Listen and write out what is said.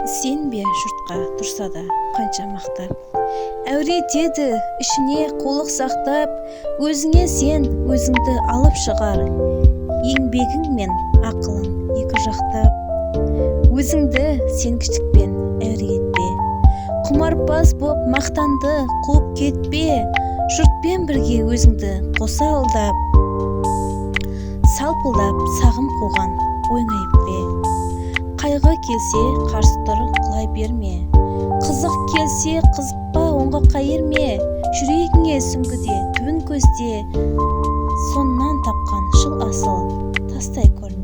Сенбе жұртқа тұрса да қанша мақтап, әуретеді ішіне қолық сақтап, өзіңе сен өзіңді алып шығар, еңбегің мен ақылың екі жақтап. Өзіңді сен кішікпен әуре етпе, құмарпаз боп мақтанды қуып кетпе, жұртпен бірге өзіңді қоса алдап, салпылдап сағым қуған ойнайып бе. Қайғы келсе қарсы тұр құлай берме, қызық келсе қызықпа оңға қайырме, жүрегіңе сүңгіде түбін көзде, соннан тапқан шыл асыл тастай көрме.